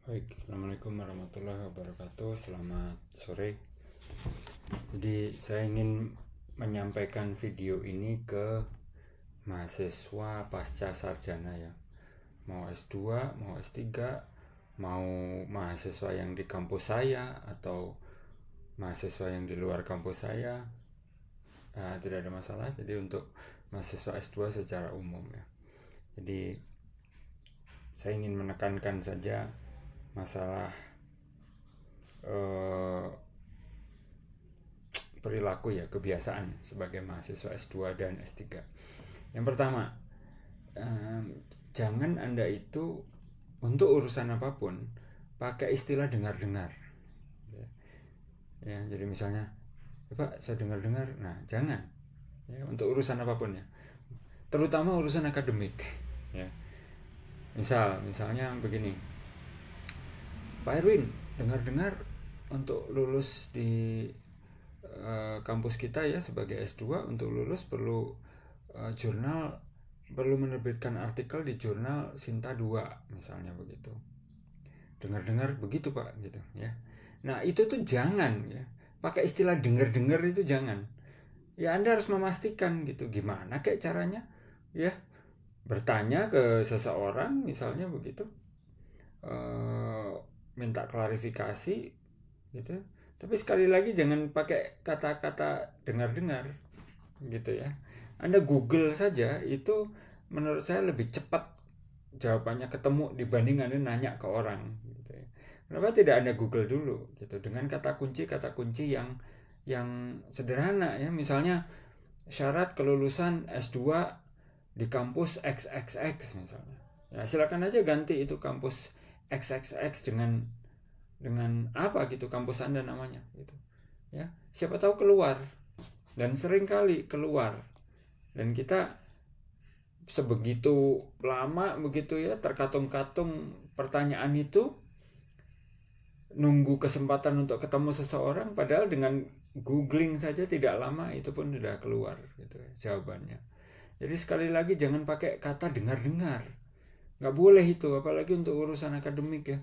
Baik, Assalamualaikum warahmatullahi wabarakatuh. Selamat sore. Jadi saya ingin menyampaikan video ini ke mahasiswa pasca sarjana ya. Mau S2, mau S3, mau mahasiswa yang di kampus saya atau mahasiswa yang di luar kampus saya, tidak ada masalah. Jadi untuk mahasiswa S2 secara umum ya. Jadi saya ingin menekankan saja masalah perilaku ya, kebiasaan sebagai mahasiswa S2 dan S3. Yang pertama, jangan Anda itu untuk urusan apapun pakai istilah dengar-dengar ya. Jadi misalnya, Pak, saya dengar-dengar. Nah, jangan ya, untuk urusan apapun ya, terutama urusan akademik ya. Misalnya begini, Pak Erwin, dengar-dengar untuk lulus di kampus kita ya sebagai S2, untuk lulus perlu jurnal, perlu menerbitkan artikel di jurnal Sinta 2 misalnya begitu. Dengar-dengar begitu Pak gitu ya. Nah, itu tuh jangan ya. Pakai istilah dengar-dengar itu jangan. Ya Anda harus memastikan gitu, gimana kayak caranya ya. Bertanya ke seseorang misalnya begitu, minta klarifikasi gitu. Tapi sekali lagi jangan pakai kata-kata dengar-dengar gitu ya. Anda Google saja itu menurut saya lebih cepat jawabannya ketemu dibanding Anda nanya ke orang gitu ya. Kenapa tidak Anda Google dulu gitu dengan kata kunci yang sederhana ya. Misalnya syarat kelulusan S2 di kampus XXX misalnya. Ya silakan aja ganti itu kampus XXX dengan apa gitu kampus Anda namanya gitu. Ya, siapa tahu keluar. Dan sering kali keluar. Dan kita sebegitu lama begitu ya, terkatung-katung pertanyaan itu, nunggu kesempatan untuk ketemu seseorang, padahal dengan googling saja tidak lama itu pun sudah keluar gitu ya, jawabannya. Jadi sekali lagi jangan pakai kata dengar-dengar. Nggak boleh itu, apalagi untuk urusan akademik ya.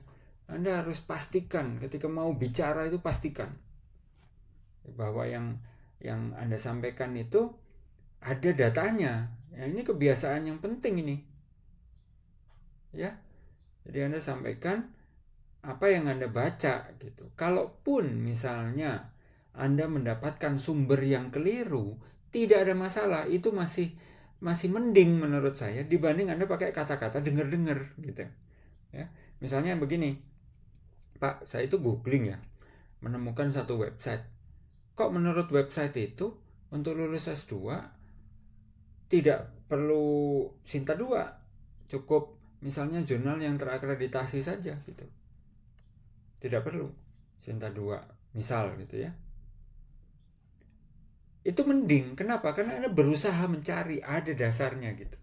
Anda harus pastikan ketika mau bicara itu, pastikan bahwa yang Anda sampaikan itu ada datanya. Ya, ini kebiasaan yang penting ini. Ya. Jadi Anda sampaikan apa yang Anda baca gitu. Kalaupun misalnya Anda mendapatkan sumber yang keliru, tidak ada masalah, itu masih mending menurut saya dibanding Anda pakai kata-kata dengar-dengar gitu. Ya. Misalnya begini, Pak, saya itu googling ya, menemukan satu website. Kok menurut website itu untuk lulus S2 tidak perlu Sinta 2, cukup misalnya jurnal yang terakreditasi saja gitu. Tidak perlu Sinta 2 misal gitu ya. Itu mending. Kenapa? Karena Anda berusaha mencari, ada dasarnya gitu.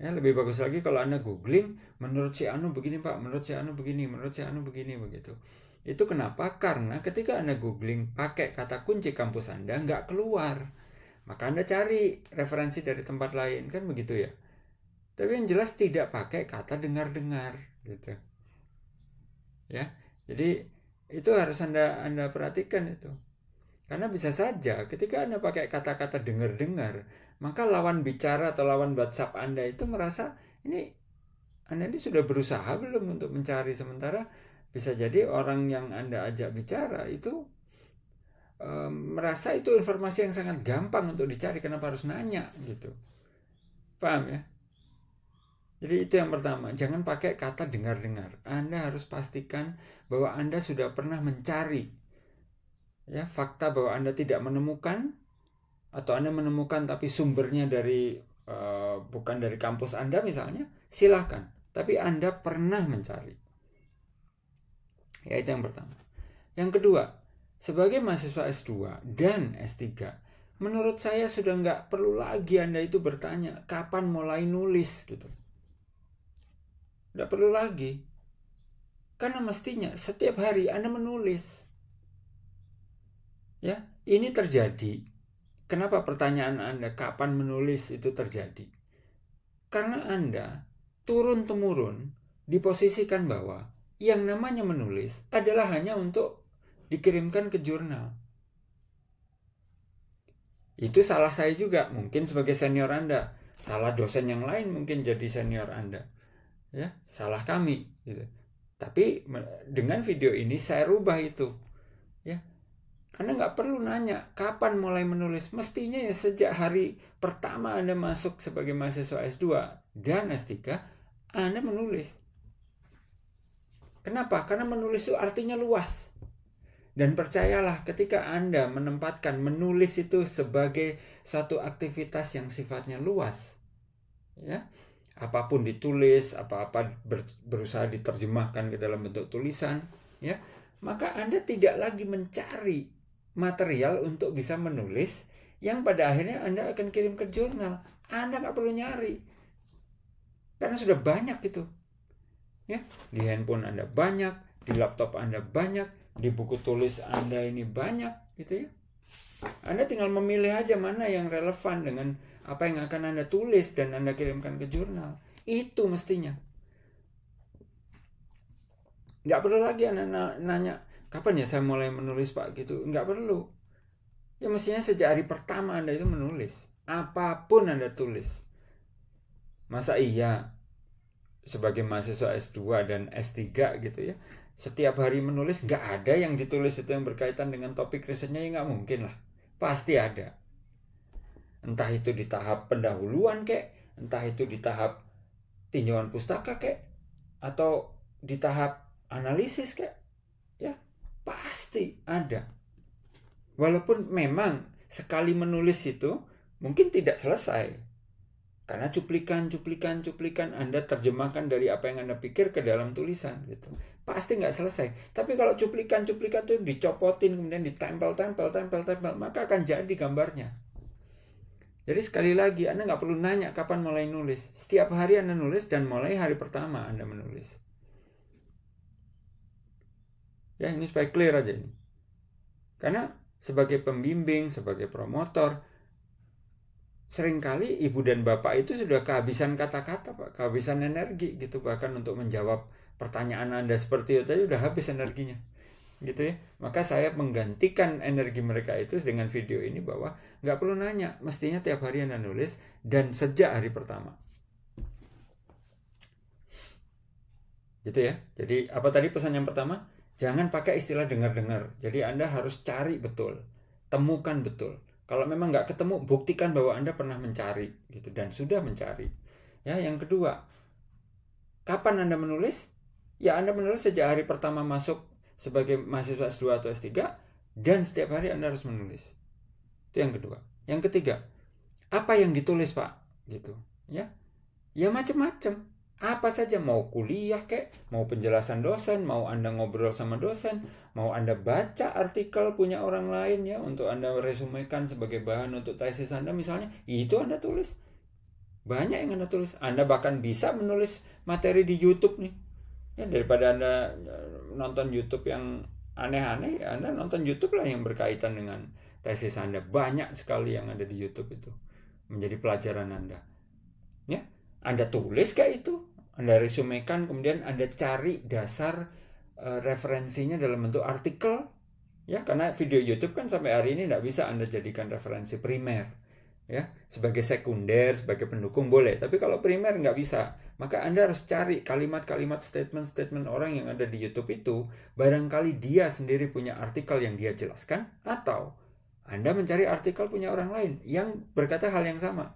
Ya, lebih bagus lagi kalau Anda googling, menurut si Anu begini Pak, menurut si Anu begini, menurut si Anu begini begitu. Itu kenapa? Karena ketika Anda googling pakai kata kunci kampus Anda nggak keluar. Maka Anda cari referensi dari tempat lain, kan begitu ya. Tapi yang jelas tidak pakai kata dengar-dengar gitu. Ya. Jadi itu harus Anda perhatikan itu. Karena bisa saja ketika Anda pakai kata-kata dengar-dengar, maka lawan bicara atau lawan WhatsApp Anda itu merasa ini Anda ini sudah berusaha belum untuk mencari, sementara bisa jadi orang yang Anda ajak bicara itu merasa itu informasi yang sangat gampang untuk dicari, kenapa harus nanya gitu. Paham ya? Jadi itu yang pertama, jangan pakai kata dengar-dengar. Anda harus pastikan bahwa Anda sudah pernah mencari ya, fakta bahwa Anda tidak menemukan, atau Anda menemukan tapi sumbernya dari bukan dari kampus Anda misalnya, silahkan. Tapi Anda pernah mencari. Ya, itu yang pertama. Yang kedua, sebagai mahasiswa S2 dan S3, menurut saya sudah nggak perlu lagi Anda itu bertanya kapan mulai nulis gitu. Nggak perlu lagi. Karena mestinya setiap hari Anda menulis. Ya, ini terjadi. Kenapa pertanyaan Anda kapan menulis itu terjadi? Karena Anda turun-temurun diposisikan bahwa yang namanya menulis adalah hanya untuk dikirimkan ke jurnal. Itu salah saya juga, mungkin sebagai senior Anda. Salah dosen yang lain mungkin jadi senior Anda. Ya, salah kami gitu. Tapi dengan video ini saya rubah itu. Ya. Anda nggak perlu nanya kapan mulai menulis. Mestinya ya sejak hari pertama Anda masuk sebagai mahasiswa S2 dan S3, Anda menulis. Kenapa? Karena menulis itu artinya luas. Dan percayalah, ketika Anda menempatkan menulis itu sebagai satu aktivitas yang sifatnya luas, ya, apapun ditulis, apa-apa berusaha diterjemahkan ke dalam bentuk tulisan, ya, maka Anda tidak lagi mencari material untuk bisa menulis yang pada akhirnya Anda akan kirim ke jurnal. Anda nggak perlu nyari, karena sudah banyak itu. Ya, di handphone Anda banyak, di laptop Anda banyak, di buku tulis Anda ini banyak, gitu ya. Anda tinggal memilih aja mana yang relevan dengan apa yang akan Anda tulis dan Anda kirimkan ke jurnal. Itu mestinya. Nggak perlu lagi Anda nanya, kapan ya saya mulai menulis Pak, gitu. Nggak perlu. Ya mestinya sejak hari pertama Anda itu menulis. Apapun Anda tulis. Masa iya sebagai mahasiswa S2 dan S3 gitu ya, setiap hari menulis? Nggak ada yang ditulis itu yang berkaitan dengan topik risetnya, ya nggak mungkin lah. Pasti ada. Entah itu di tahap pendahuluan kek, entah itu di tahap tinjauan pustaka kek, atau di tahap analisis kek. Ya, pasti ada. Walaupun memang sekali menulis itu mungkin tidak selesai. Karena cuplikan Anda terjemahkan dari apa yang Anda pikir ke dalam tulisan gitu. Pasti nggak selesai. Tapi kalau cuplikan itu dicopotin, kemudian ditempel, maka akan jadi gambarnya. Jadi sekali lagi, Anda nggak perlu nanya kapan mulai nulis. Setiap hari Anda nulis dan mulai hari pertama Anda menulis. Ya, ini supaya clear aja ini. Karena sebagai pembimbing, sebagai promotor, seringkali ibu dan bapak itu sudah kehabisan kata-kata, Pak, kehabisan energi gitu, bahkan untuk menjawab pertanyaan Anda seperti itu tadi udah habis energinya. Gitu ya. Maka saya menggantikan energi mereka itu dengan video ini, bahwa nggak perlu nanya, mestinya tiap hari Anda nulis dan sejak hari pertama. Gitu ya. Jadi apa tadi pesan yang pertama? Jangan pakai istilah dengar-dengar. Jadi Anda harus cari betul, temukan betul. Kalau memang nggak ketemu, buktikan bahwa Anda pernah mencari gitu dan sudah mencari. Ya, yang kedua, kapan Anda menulis? Ya, Anda menulis sejak hari pertama masuk sebagai mahasiswa S2 atau S3 dan setiap hari Anda harus menulis. Itu yang kedua. Yang ketiga, apa yang ditulis, Pak? Gitu. Ya. Ya macam-macam. Apa saja, mau kuliah kek, mau penjelasan dosen, mau Anda ngobrol sama dosen, mau Anda baca artikel punya orang lain ya untuk Anda resumekan sebagai bahan untuk tesis Anda misalnya, itu Anda tulis. Banyak yang Anda tulis. Anda bahkan bisa menulis materi di YouTube nih. Ya, daripada Anda nonton YouTube yang aneh-aneh, Anda nonton YouTube lah yang berkaitan dengan tesis Anda. Banyak sekali yang ada di YouTube itu menjadi pelajaran Anda. Ya, Anda tulis kayak itu, Anda resumekan, kemudian Anda cari dasar referensinya dalam bentuk artikel, ya, karena video YouTube kan sampai hari ini tidak bisa Anda jadikan referensi primer, ya, sebagai sekunder, sebagai pendukung boleh, tapi kalau primer nggak bisa. Maka Anda harus cari kalimat-kalimat, statement-statement orang yang ada di YouTube itu, barangkali dia sendiri punya artikel yang dia jelaskan, atau Anda mencari artikel punya orang lain yang berkata hal yang sama,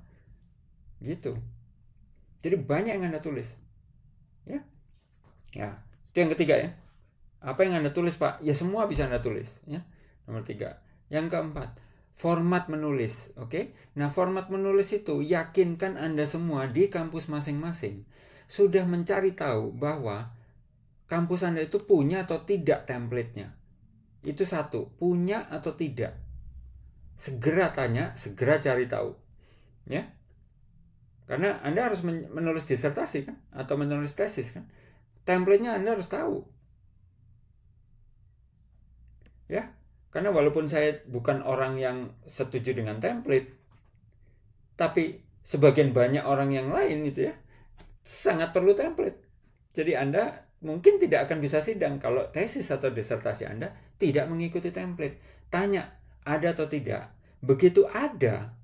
gitu. Jadi banyak yang Anda tulis. Ya. Ya, itu yang ketiga ya. Apa yang Anda tulis, Pak? Ya semua bisa Anda tulis, ya. Nomor 3. Yang keempat, format menulis, oke? Nah, format menulis itu yakinkan Anda semua di kampus masing-masing sudah mencari tahu bahwa kampus Anda itu punya atau tidak template-nya. Itu satu, punya atau tidak. Segera tanya, segera cari tahu. Ya. Karena Anda harus menulis disertasi kan, atau menulis tesis kan. Template-nya Anda harus tahu. Ya, karena walaupun saya bukan orang yang setuju dengan template, tapi sebagian banyak orang yang lain itu ya sangat perlu template. Jadi Anda mungkin tidak akan bisa sidang kalau tesis atau disertasi Anda tidak mengikuti template. Tanya, ada atau tidak? Begitu ada,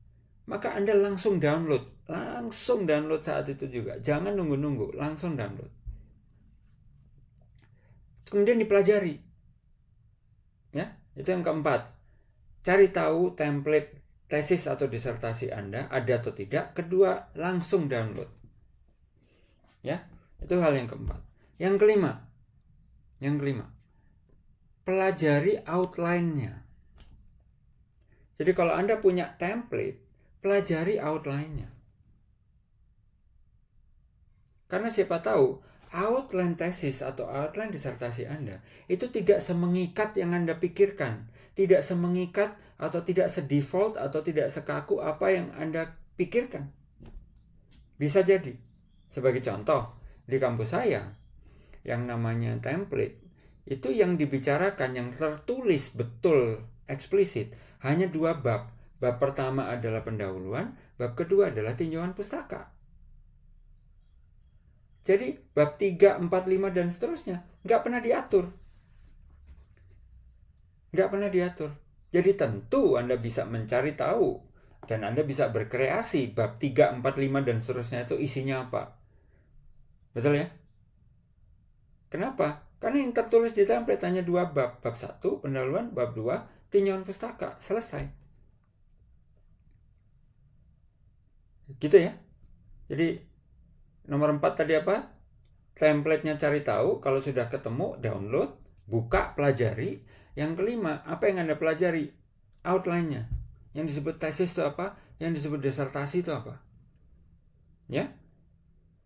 maka Anda langsung download. Langsung download saat itu juga. Jangan nunggu-nunggu, langsung download. Kemudian dipelajari. Ya, itu yang keempat. Cari tahu template tesis atau disertasi Anda ada atau tidak. Kedua, langsung download. Ya, itu hal yang keempat. Yang kelima, pelajari outline-nya. Jadi kalau Anda punya template, pelajari outline-nya. Karena siapa tahu outline tesis atau outline disertasi Anda itu tidak semengikat yang Anda pikirkan, tidak semengikat atau tidak sedefault atau tidak sekaku apa yang Anda pikirkan. Bisa jadi. Sebagai contoh, di kampus saya yang namanya template itu yang dibicarakan, yang tertulis betul eksplisit hanya 2 bab. Bab pertama adalah pendahuluan, bab kedua adalah tinjauan pustaka. Jadi bab 3, 4, 5 dan seterusnya nggak pernah diatur. Jadi tentu Anda bisa mencari tahu dan Anda bisa berkreasi bab 3, 4, 5 dan seterusnya itu isinya apa. Betul ya? Kenapa? Karena yang tertulis di template hanya 2 bab. Bab 1 pendahuluan, bab 2 tinjauan pustaka. Selesai. Gitu ya. Jadi nomor 4 tadi apa? Template-nya cari tahu. Kalau sudah ketemu, download, buka, pelajari. Yang kelima, apa yang Anda pelajari? Outline-nya. Yang disebut tesis itu apa? Yang disebut disertasi itu apa? Ya.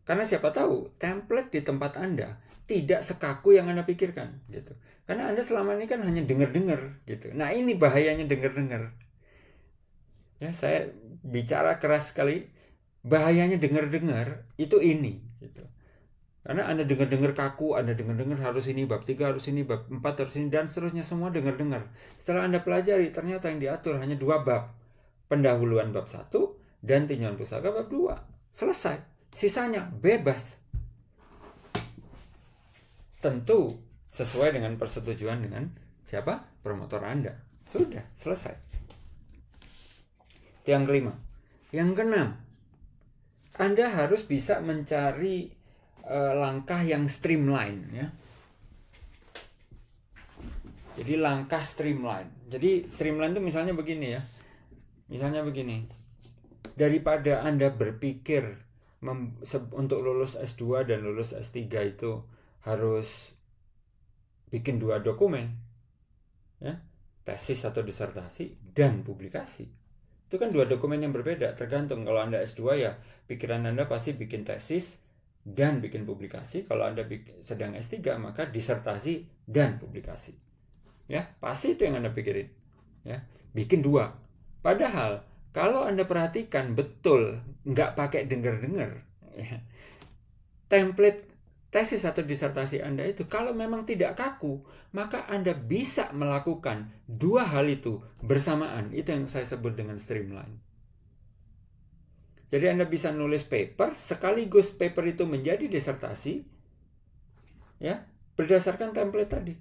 Karena siapa tahu template di tempat Anda tidak sekaku yang Anda pikirkan gitu. Karena Anda selama ini kan hanya dengar-dengar gitu. Nah, ini bahayanya dengar-dengar. Ya, saya bicara keras sekali. Bahayanya dengar-dengar itu ini gitu. Karena Anda dengar-dengar kaku, Anda dengar-dengar harus ini, bab 3 harus ini, bab 4 harus ini, dan seterusnya semua dengar-dengar. Setelah Anda pelajari, ternyata yang diatur hanya 2 bab. Pendahuluan bab 1 dan tinjauan pustaka bab 2. Selesai. Sisanya bebas. Tentu sesuai dengan persetujuan dengan siapa? Promotor Anda. Sudah, selesai. Itu yang kelima. Yang keenam, Anda harus bisa mencari langkah yang streamline ya. Jadi langkah streamline. Jadi streamline itu misalnya begini ya. Misalnya begini. Daripada Anda berpikir untuk lulus S2 dan lulus S3 itu harus bikin 2 dokumen ya, tesis atau disertasi dan publikasi. Itu kan 2 dokumen yang berbeda, tergantung. Kalau Anda S2 ya pikiran Anda pasti bikin tesis dan bikin publikasi. Kalau Anda sedang S3 maka disertasi dan publikasi. Ya, pasti itu yang Anda pikirin. Ya, bikin 2. Padahal kalau Anda perhatikan betul, nggak pakai dengar-dengar, ya, template tesis atau disertasi Anda itu kalau memang tidak kaku, maka Anda bisa melakukan 2 hal itu bersamaan. Itu yang saya sebut dengan streamline. Jadi Anda bisa nulis paper, sekaligus paper itu menjadi disertasi, ya, berdasarkan template tadi.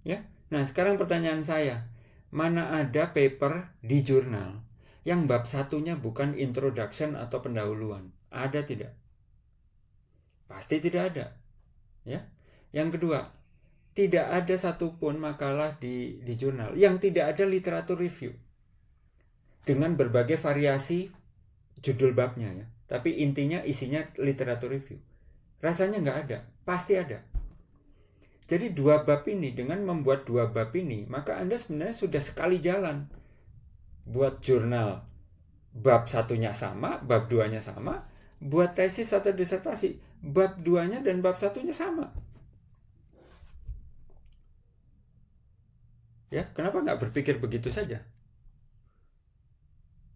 Ya, nah sekarang pertanyaan saya. Mana ada paper di jurnal yang bab 1-nya bukan introduction atau pendahuluan? Ada tidak? Pasti tidak ada. Ya. Yang kedua, tidak ada satupun makalah di jurnal yang tidak ada literatur review dengan berbagai variasi judul babnya ya. Tapi intinya isinya literatur review. Rasanya nggak ada. Pasti ada. Jadi 2 bab ini, dengan membuat 2 bab ini, maka Anda sebenarnya sudah sekali jalan. Buat jurnal, bab 1-nya sama, bab 2-nya sama. Buat tesis atau disertasi, bab 2-nya dan bab 1-nya sama. Ya, kenapa nggak berpikir begitu saja?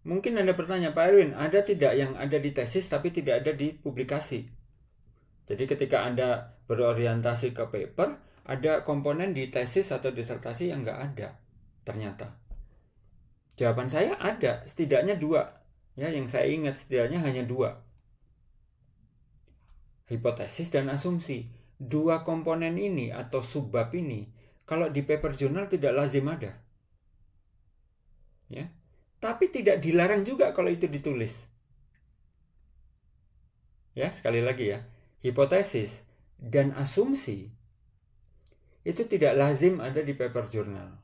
Mungkin Anda bertanya, Pak Erwin, ada tidak yang ada di tesis tapi tidak ada di publikasi? Jadi ketika Anda berorientasi ke paper, ada komponen di tesis atau disertasi yang nggak ada ternyata. Jawaban saya ada, setidaknya 2. Ya, yang saya ingat setidaknya hanya 2. hipotesis dan asumsi. Dua komponen ini atau subbab ini kalau di paper jurnal tidak lazim ada. Ya. Tapi tidak dilarang juga kalau itu ditulis. Ya, sekali lagi ya. Hipotesis dan asumsi itu tidak lazim ada di paper jurnal.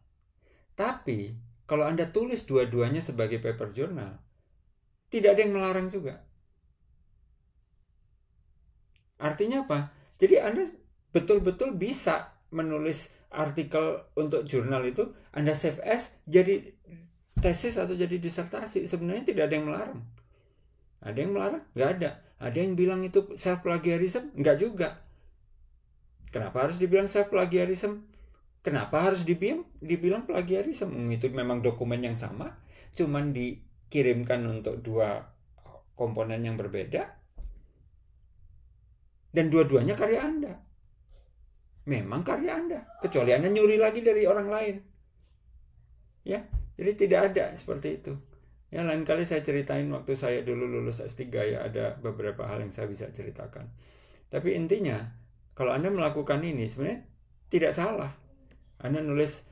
Tapi kalau Anda tulis dua-duanya sebagai paper jurnal, tidak ada yang melarang juga. Artinya apa? Jadi Anda betul-betul bisa menulis artikel untuk jurnal itu, Anda save as jadi tesis atau jadi disertasi. Sebenarnya tidak ada yang melarang. Ada yang melarang? Nggak ada. Ada yang bilang itu self plagiarism? Nggak juga. Kenapa harus dibilang self plagiarism? Kenapa harus dibilang plagiarism? Itu memang dokumen yang sama, cuman dikirimkan untuk dua komponen yang berbeda. Dan dua-duanya karya Anda. Memang karya Anda. Kecuali Anda nyuri lagi dari orang lain. Ya, jadi tidak ada seperti itu. Ya, lain kali saya ceritain waktu saya dulu lulus S3 ya, ada beberapa hal yang saya bisa ceritakan. Tapi intinya, kalau Anda melakukan ini sebenarnya tidak salah. Anda nulis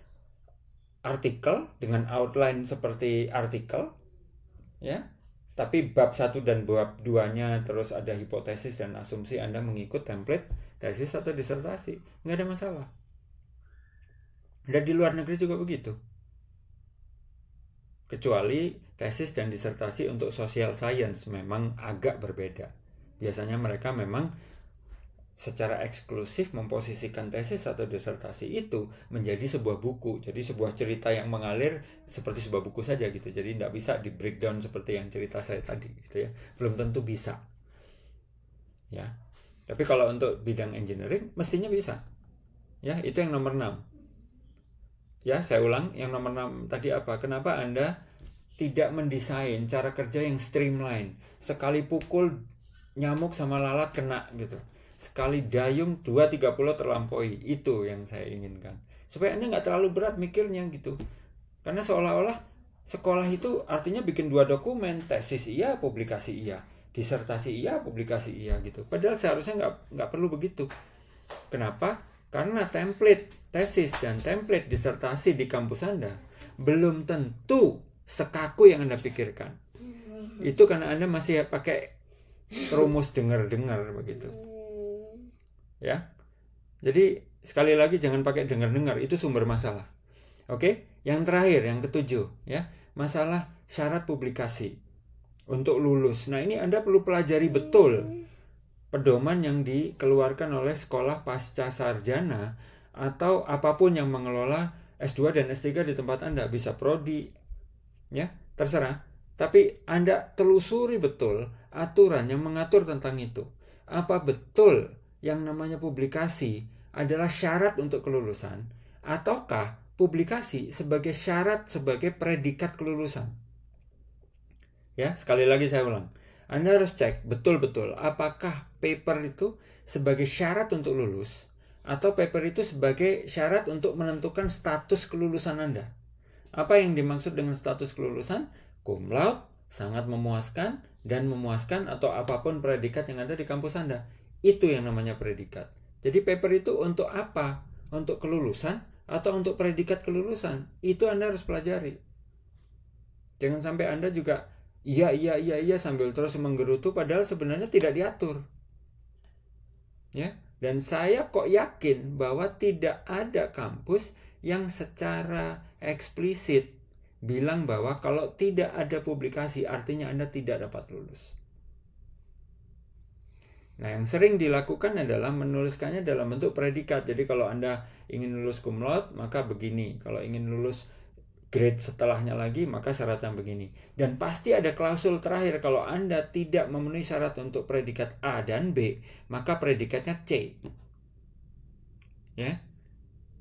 artikel dengan outline seperti artikel, ya. Tapi bab 1 dan bab 2-nya terus ada hipotesis dan asumsi, Anda mengikut template tesis atau disertasi. Nggak ada masalah. Dan di luar negeri juga begitu. Kecuali tesis dan disertasi untuk social science memang agak berbeda. Biasanya mereka memang secara eksklusif memposisikan tesis atau disertasi itu menjadi sebuah buku, jadi sebuah cerita yang mengalir seperti sebuah buku saja gitu. Jadi tidak bisa di breakdown seperti yang cerita saya tadi gitu ya, belum tentu bisa ya. Tapi kalau untuk bidang engineering mestinya bisa ya. Itu yang nomor 6 ya. Saya ulang, yang nomor 6 tadi apa? Kenapa Anda tidak mendesain cara kerja yang streamline, sekali pukul nyamuk sama lalat kena gitu, sekali dayung 2-3 pulau terlampaui. Itu yang saya inginkan, supaya Anda nggak terlalu berat mikirnya gitu. Karena seolah-olah sekolah itu artinya bikin 2 dokumen, tesis iya, publikasi iya, disertasi iya, publikasi iya gitu. Padahal seharusnya nggak perlu begitu. Kenapa? Karena template tesis dan template disertasi di kampus Anda belum tentu sekaku yang Anda pikirkan. Itu karena Anda masih pakai rumus dengar-dengar begitu. Ya. Jadi sekali lagi jangan pakai dengar-dengar, itu sumber masalah. Oke? Yang terakhir, yang ke-7 ya, masalah syarat publikasi untuk lulus. Nah, ini Anda perlu pelajari betul pedoman yang dikeluarkan oleh sekolah pasca sarjana atau apapun yang mengelola S2 dan S3 di tempat Anda, bisa prodi ya, terserah. Tapi Anda telusuri betul aturan yang mengatur tentang itu. Apa betul yang namanya publikasi adalah syarat untuk kelulusan, ataukah publikasi sebagai syarat, sebagai predikat kelulusan? Ya, sekali lagi saya ulang. Anda harus cek betul-betul apakah paper itu sebagai syarat untuk lulus, atau paper itu sebagai syarat untuk menentukan status kelulusan Anda. Apa yang dimaksud dengan status kelulusan? Cum laude, sangat memuaskan, dan memuaskan, atau apapun predikat yang ada di kampus Anda. Itu yang namanya predikat. Jadi paper itu untuk apa? Untuk kelulusan atau untuk predikat kelulusan? Itu Anda harus pelajari. Jangan sampai Anda juga iya sambil terus menggerutu padahal sebenarnya tidak diatur. Ya, dan saya kok yakin bahwa tidak ada kampus yang secara eksplisit bilang bahwa kalau tidak ada publikasi artinya Anda tidak dapat lulus. Nah, yang sering dilakukan adalah menuliskannya dalam bentuk predikat. Jadi kalau Anda ingin lulus cum laude, maka begini. Kalau ingin lulus grade setelahnya lagi, maka syaratnya begini. Dan pasti ada klausul terakhir, kalau Anda tidak memenuhi syarat untuk predikat A dan B, maka predikatnya C. Ya,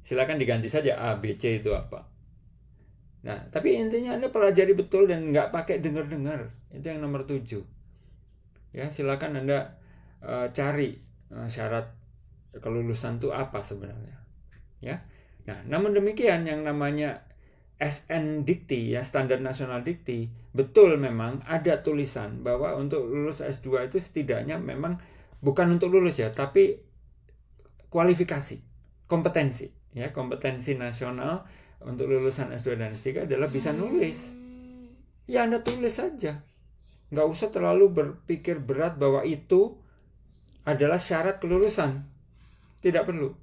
silakan diganti saja A, B, C itu apa. Nah, tapi intinya Anda pelajari betul dan nggak pakai dengar-dengar. Itu yang nomor 7. Ya, silakan Anda cari syarat kelulusan itu apa sebenarnya. Ya. Nah, namun demikian yang namanya SN Dikti, ya, Standar Nasional Dikti, betul memang ada tulisan bahwa untuk lulus S2 itu setidaknya memang bukan untuk lulus ya, tapi kualifikasi, kompetensi ya, kompetensi nasional untuk lulusan S2 dan S3 adalah bisa nulis. Ya Anda tulis saja, nggak usah terlalu berpikir berat bahwa itu adalah syarat kelulusan, tidak perlu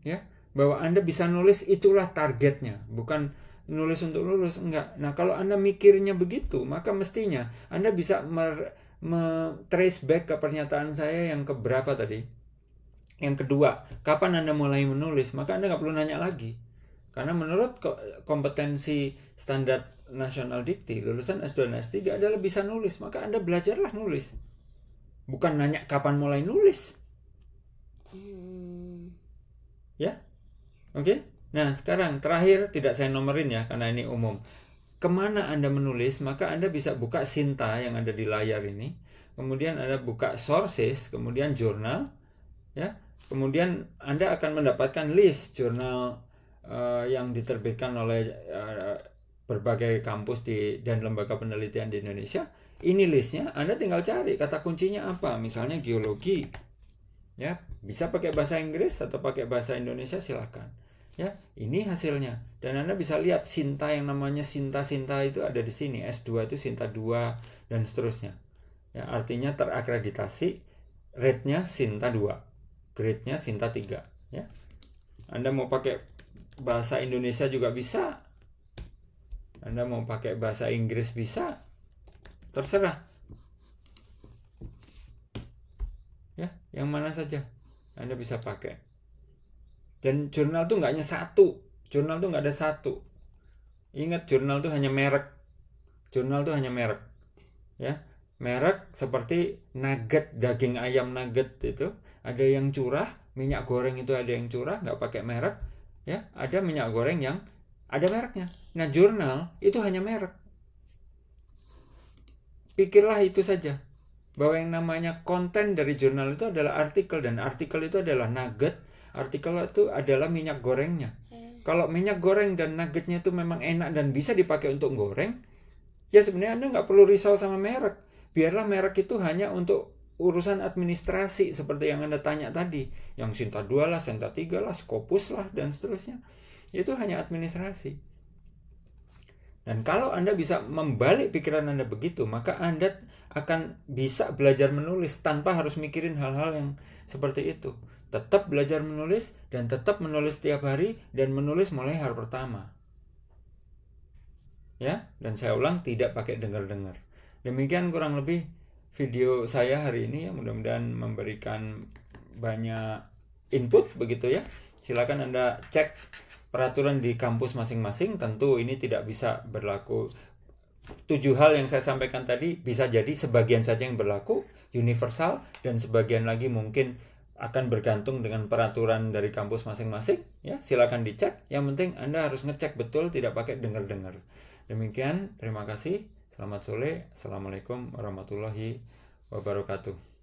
ya, bahwa Anda bisa nulis itulah targetnya, bukan nulis untuk lulus, enggak. Nah kalau Anda mikirnya begitu, maka mestinya Anda bisa trace back ke pernyataan saya yang keberapa tadi, yang kedua, kapan Anda mulai menulis, maka Anda nggak perlu nanya lagi. Karena menurut kompetensi standar nasional dikti, lulusan S2 dan S3 adalah bisa nulis, maka Anda belajarlah nulis. Bukan nanya kapan mulai nulis. Ya? Oke? Nah, sekarang terakhir, tidak saya nomorin ya, karena ini umum. Kemana Anda menulis, maka Anda bisa buka Sinta yang ada di layar ini. Kemudian Anda buka sources, kemudian jurnal. Ya, kemudian Anda akan mendapatkan list jurnal yang diterbitkan oleh berbagai kampus dan lembaga penelitian di Indonesia. Ini listnya, Anda tinggal cari kata kuncinya apa. Misalnya geologi, ya bisa pakai bahasa Inggris atau pakai bahasa Indonesia, silakan. Ya, ini hasilnya. Dan Anda bisa lihat Sinta yang namanya Sinta itu ada di sini. S2 itu Sinta 2 dan seterusnya. Ya, artinya terakreditasi, rate-nya Sinta 2. Grade-nya Sinta 3 ya. Anda mau pakai bahasa Indonesia juga bisa. Anda mau pakai bahasa Inggris bisa. Terserah. Ya, yang mana saja Anda bisa pakai. Dan jurnal tuh nggak hanya satu. Jurnal tuh nggak ada satu. Ingat, jurnal tuh hanya merek. Jurnal tuh hanya merek. Ya, merek seperti nugget, daging ayam nugget itu. Ada yang curah, minyak goreng itu ada yang curah, nggak pakai merek. Ya, ada minyak goreng yang ada mereknya. Nah, jurnal itu hanya merek. Pikirlah itu saja, bahwa yang namanya konten dari jurnal itu adalah artikel, dan artikel itu adalah nugget, artikel itu adalah minyak gorengnya. Kalau minyak goreng dan nuggetnya itu memang enak dan bisa dipakai untuk goreng, ya sebenarnya Anda nggak perlu risau sama merek. Biarlah merek itu hanya untuk urusan administrasi seperti yang Anda tanya tadi, yang Sinta 2 lah, Sinta 3 lah, Scopus lah, dan seterusnya. Itu hanya administrasi. Dan kalau Anda bisa membalik pikiran Anda begitu, maka Anda akan bisa belajar menulis tanpa harus mikirin hal-hal yang seperti itu. Tetap belajar menulis, dan tetap menulis setiap hari, dan menulis mulai hari pertama. Ya, dan saya ulang, tidak pakai dengar-dengar. Demikian kurang lebih video saya hari ini ya, mudah-mudahan memberikan banyak input begitu ya. Silakan Anda cek peraturan di kampus masing-masing. Tentu ini tidak bisa berlaku. 7 hal yang saya sampaikan tadi bisa jadi sebagian saja yang berlaku universal, dan sebagian lagi mungkin akan bergantung dengan peraturan dari kampus masing-masing ya. Silakan dicek. Yang penting Anda harus ngecek betul, tidak pakai dengar-dengar. Demikian, terima kasih. Selamat sore. Assalamualaikum warahmatullahi wabarakatuh.